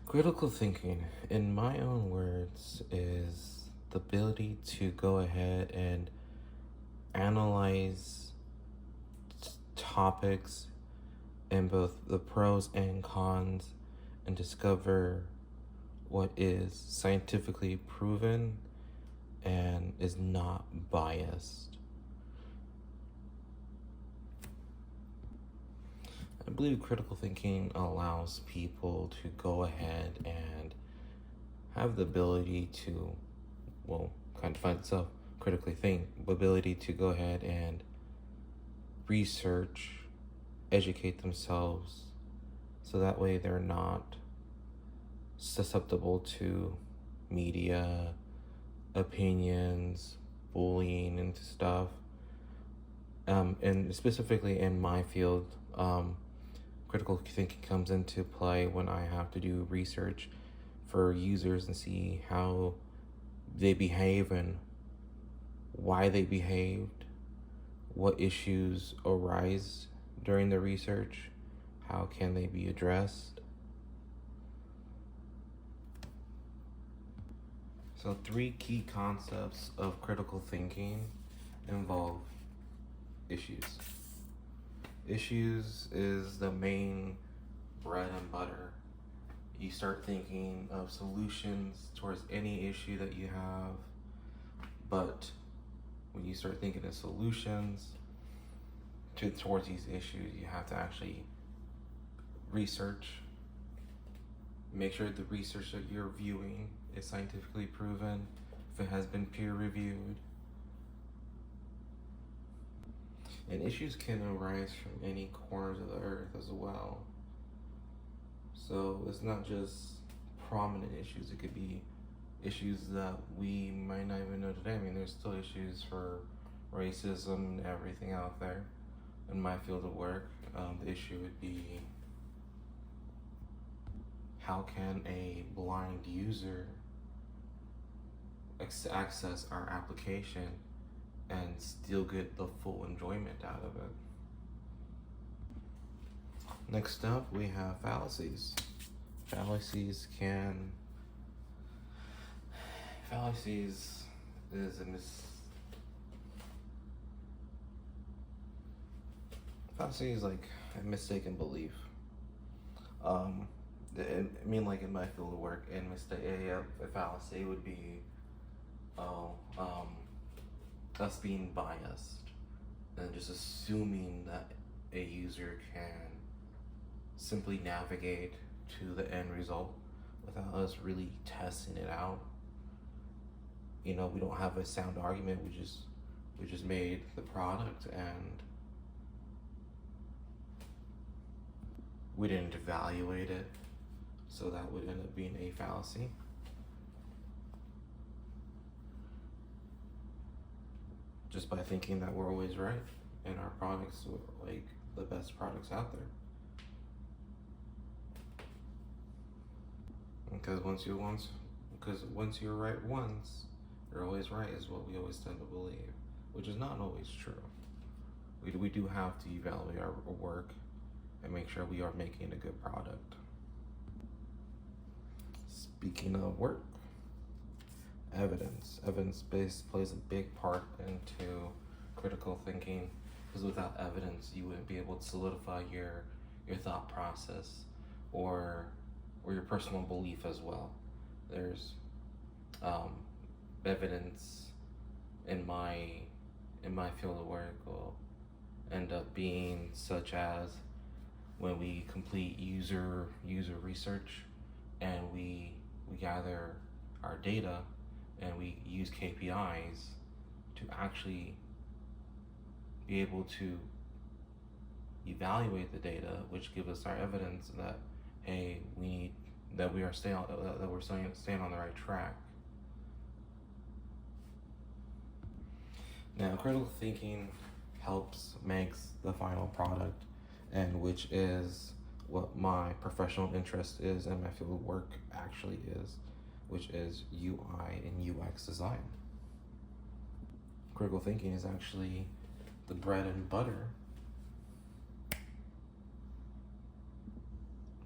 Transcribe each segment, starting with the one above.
Critical thinking, in my own words, is the ability to go ahead and analyze topics in both the pros and cons and discover what is scientifically proven and is not biased. I believe critical thinking allows people to go ahead and have the ability to, kind of find itself, critically think, ability to go ahead and research, educate themselves, so that way they're not susceptible to media, opinions, bullying and stuff. And specifically in my field, critical thinking comes into play when I have to do research for users and see how they behave and why they behaved, what issues arise during the research, how can they be addressed. So 3 key concepts of critical thinking involve issues. Issues is the main bread and butter. You start thinking of solutions towards any issue that you have, but when you start thinking of solutions towards these issues, you have to actually research, make sure the research that you're viewing is scientifically proven, if it has been peer reviewed. And issues can arise from any corners of the earth as well. So it's not just prominent issues, it could be issues that we might not even know today. I mean, there's still issues for racism and everything out there. In my field of work, the issue would be, how can a blind user access our application and still get the full enjoyment out of it? Next up, we have fallacies. Fallacies is fallacy is like a mistaken belief. I mean, like in my field of work, a fallacy would be, us being biased and just assuming that a user can simply navigate to the end result without us really testing it out. You know, we don't have a sound argument, we just made the product and we didn't evaluate it, so that would end up being a fallacy. Just by thinking that we're always right and our products are like the best products out there. Because once you're right once, you're always right, is what we always tend to believe, which is not always true. We do have to evaluate our work and make sure we are making a good product. Speaking of work, evidence-based plays a big part into critical thinking, because without evidence you wouldn't be able to solidify your thought process or your personal belief as well. There's evidence in my field of work will end up being such as when we complete user research and we gather our data and we use KPIs to actually be able to evaluate the data, which give us our evidence that, hey, we're staying on the right track. Now, critical thinking makes the final product, and which is what my professional interest is and my field of work actually is, which is UI and UX design. Critical thinking is actually the bread and butter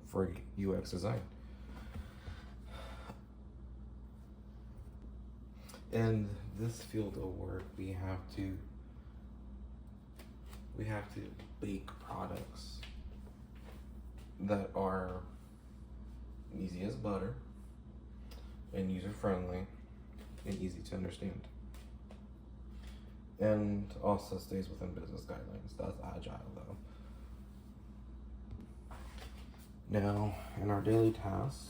for UX design. In this field of work, we have to bake products that are easy as butter and user friendly and easy to understand, and also stays within business guidelines. That's agile though. Now, in our daily tasks,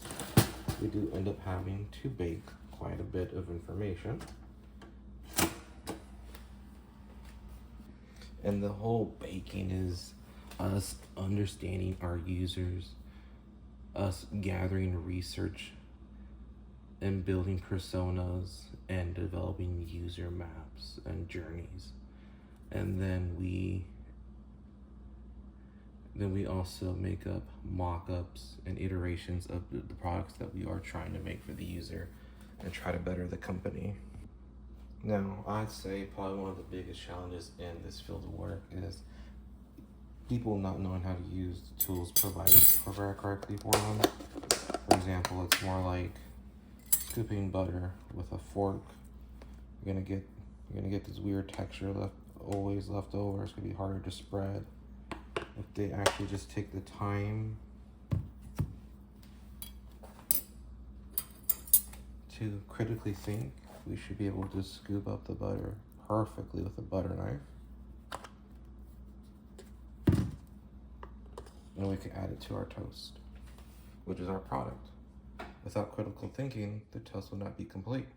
we do end up having to bake quite a bit of information. And the whole baking is us understanding our users, us gathering research and building personas and developing user maps and journeys. And then we also make up mock-ups and iterations of the products that we are trying to make for the user and try to better the company. Now, I'd say probably one of the biggest challenges in this field of work is people not knowing how to use the tools provided correctly for them. For example, it's more like scooping butter with a fork. You're gonna get this weird texture always left over. It's gonna be harder to spread. If they actually just take the time to critically think, we should be able to scoop up the butter perfectly with a butter knife. And we can add it to our toast, which is our product. Without critical thinking, the toast will not be complete.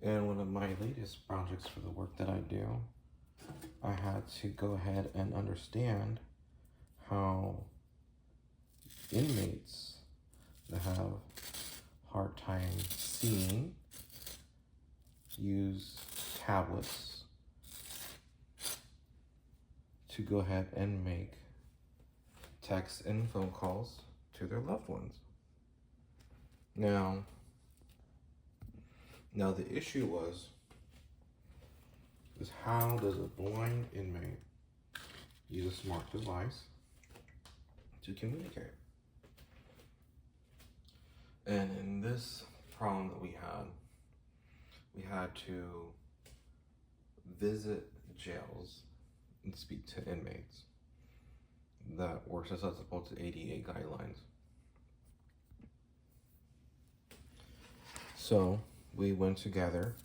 And one of my latest projects for the work that I do, I had to go ahead and understand how inmates that have hard time seeing use tablets to go ahead and make texts and phone calls to their loved ones. Now the issue is how does a blind inmate use a smart device to communicate? And in this problem that we had to visit jails and speak to inmates that were susceptible to ADA guidelines. So we went to gather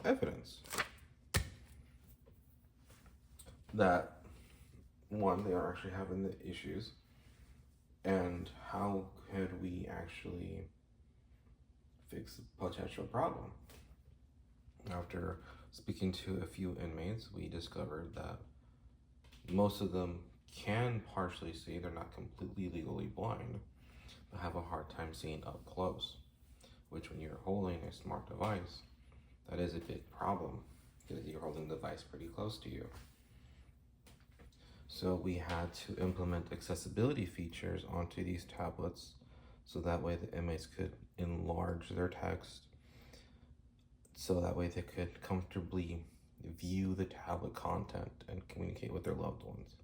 evidence that, one, they are actually having the issues, and how could we actually fix the potential problem. After speaking to a few inmates, we discovered that most of them can partially see, they're not completely legally blind, but have a hard time seeing up close, which when you're holding a smart device, that is a big problem because you're holding the device pretty close to you. So we had to implement accessibility features onto these tablets so that way the inmates could enlarge their text, so that way they could comfortably view the tablet content and communicate with their loved ones.